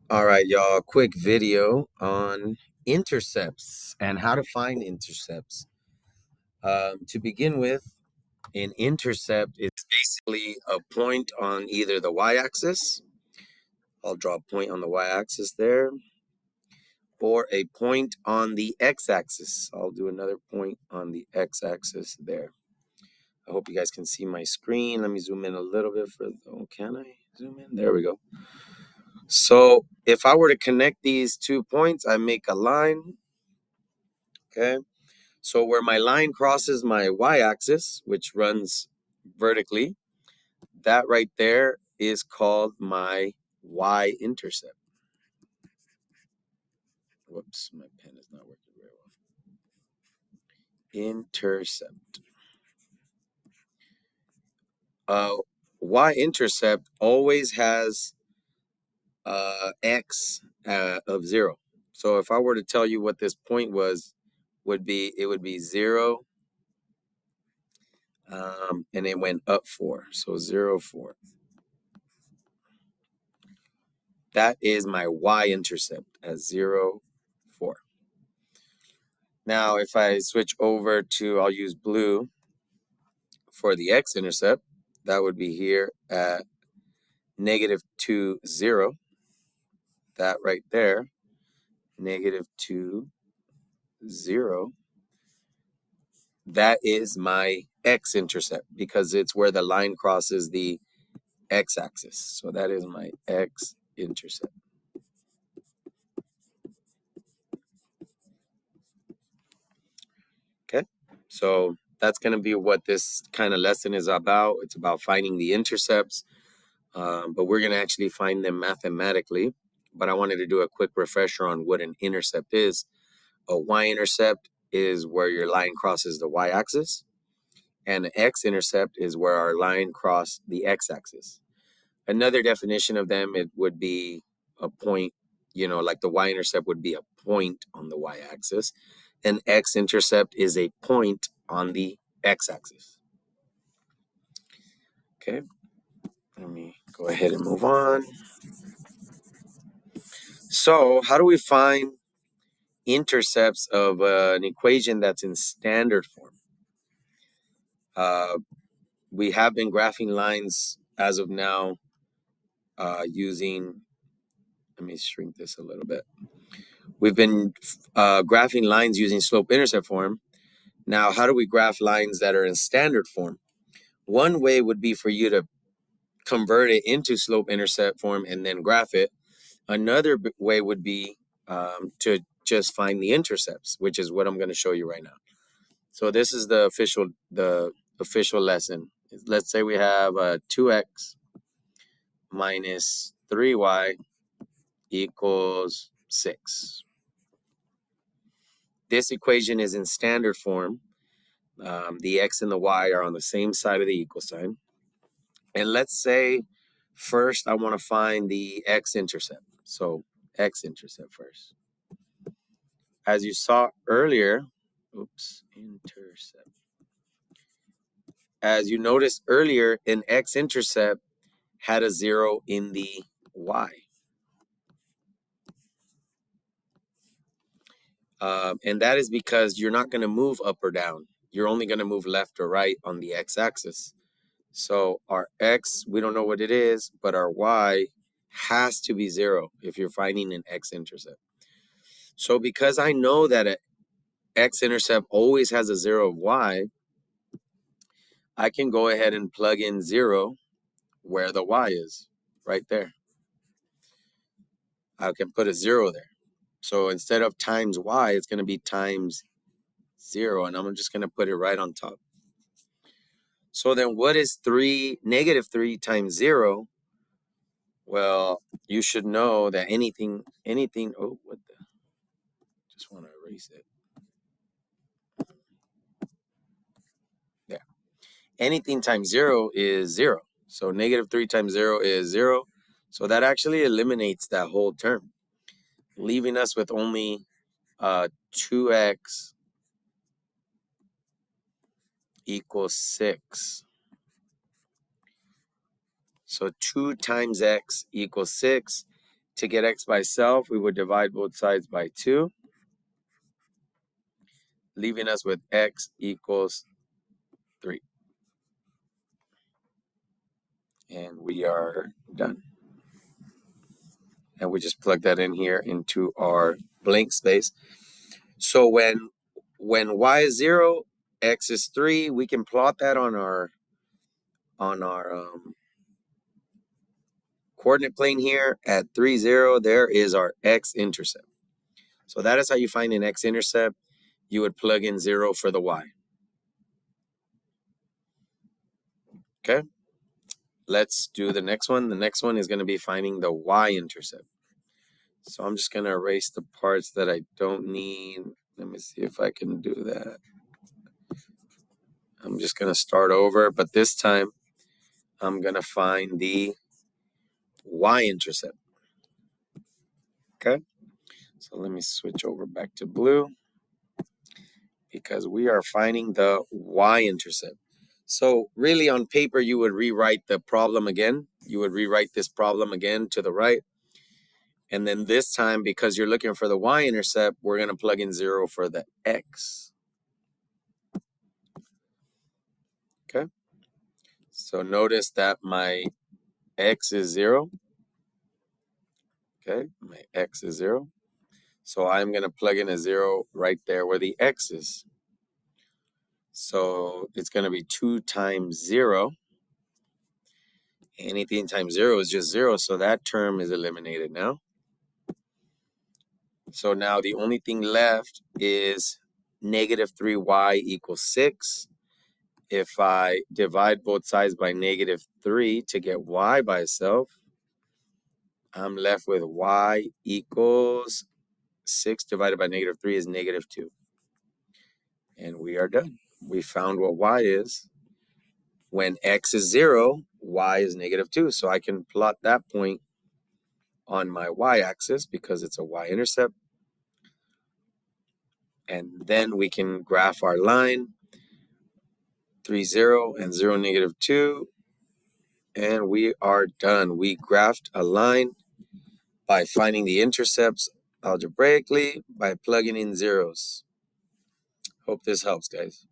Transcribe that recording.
All right, y'all, quick video on intercepts and how to find intercepts. To begin with, an intercept is basically a point on either the y-axis. I'll draw a point on the y-axis there, or a point on the x-axis. I'll do another point on the x-axis there. I hope you guys can see my screen. Let me zoom in a little bit further. Oh, can I zoom in? There we go. So if I were to connect these 2 points, I make a line. Okay. So where my line crosses my y-axis, which runs vertically, that right there is called my y-intercept. Whoops, my pen is not working very well. Intercept. Uh, y-intercept always has x of 0. So if I were to tell you what this point was, it would be 0, and it went up 4. So 0, 4. That is my y-intercept as 0, 4. Now, if I switch over to, I'll use blue for the x-intercept, that would be here at -2, 0. That right there, -2, 0. That is my x-intercept because it's where the line crosses the x-axis. So that is my x-intercept. Okay, so that's going to be what this kind of lesson is about. It's about finding the intercepts, but we're going to actually find them mathematically. But I wanted to do a quick refresher on what an intercept is. A y-intercept is where your line crosses the y-axis, and an x-intercept is where our line crosses the x-axis. Another definition of them, it would be a point, like the y-intercept would be a point on the y-axis. An x-intercept is a point on the x-axis. Okay, let me go ahead and move on. So how do we find intercepts of an equation that's in standard form? We have been graphing lines as of now using, let me shrink this a little bit. We've been graphing lines using slope-intercept form. Now, how do we graph lines that are in standard form? One way would be for you to convert it into slope-intercept form and then graph it. Another way would be to just find the intercepts, which is what I'm going to show you right now. So this is the official lesson. Let's say we have 2x minus 3y equals 6. This equation is in standard form. The x and the y are on the same side of the equal sign. And let's say first I want to find the x-intercept. So x-intercept first. As you saw earlier, intercept. As you noticed earlier, an x-intercept had a 0 in the y. And that is because you're not going to move up or down. You're only going to move left or right on the x-axis. So our x, we don't know what it is, but our y has to be 0 if you're finding an x-intercept. So because I know that an x-intercept always has a 0 of y, I can go ahead and plug in 0 where the y is, right there. I can put a 0 there. So instead of times y, it's going to be times 0, and I'm just going to put it right on top. So then what is -3 times 0? Well, you should know that anything, oh, what the, just want to erase it. There. Anything times 0 is 0. So -3 times 0 is 0. So that actually eliminates that whole term, leaving us with only 2x equals 6. So 2 times x equals 6. To get x by itself, we would divide both sides by 2, leaving us with x equals 3. And we are done. And we just plug that in here into our blank space. So when y is 0, x is 3, we can plot that on our coordinate plane here at 3, 0. There is our x-intercept. So that is how you find an x-intercept. You would plug in 0 for the y. Okay, let's do the next one. The next one is going to be finding the y-intercept. So I'm just going to erase the parts that I don't need. Let me see if I can do that. I'm just going to start over, but this time I'm going to find the y-intercept. Okay, so let me switch over back to blue because we are finding the y-intercept. So really on paper, you would rewrite the problem again. You would rewrite this problem again to the right. And then this time, because you're looking for the y-intercept, we're going to plug in 0 for the x. Okay. So notice that my x is 0. Okay, my x is 0. So I'm going to plug in a 0 right there where the x is. So it's going to be 2 times 0. Anything times 0 is just 0, so that term is eliminated now. So now the only thing left is negative 3y equals 6. If I divide both sides by negative 3 to get y by itself, I'm left with y equals 6 divided by negative 3 is negative 2. And we are done. We found what y is. When x is 0, y is negative 2. So I can plot that point on my y-axis because it's a y-intercept. And then we can graph our line, 3, 0, and 0, negative 2. And we are done. We graphed a line by finding the intercepts algebraically by plugging in zeros. Hope this helps, guys.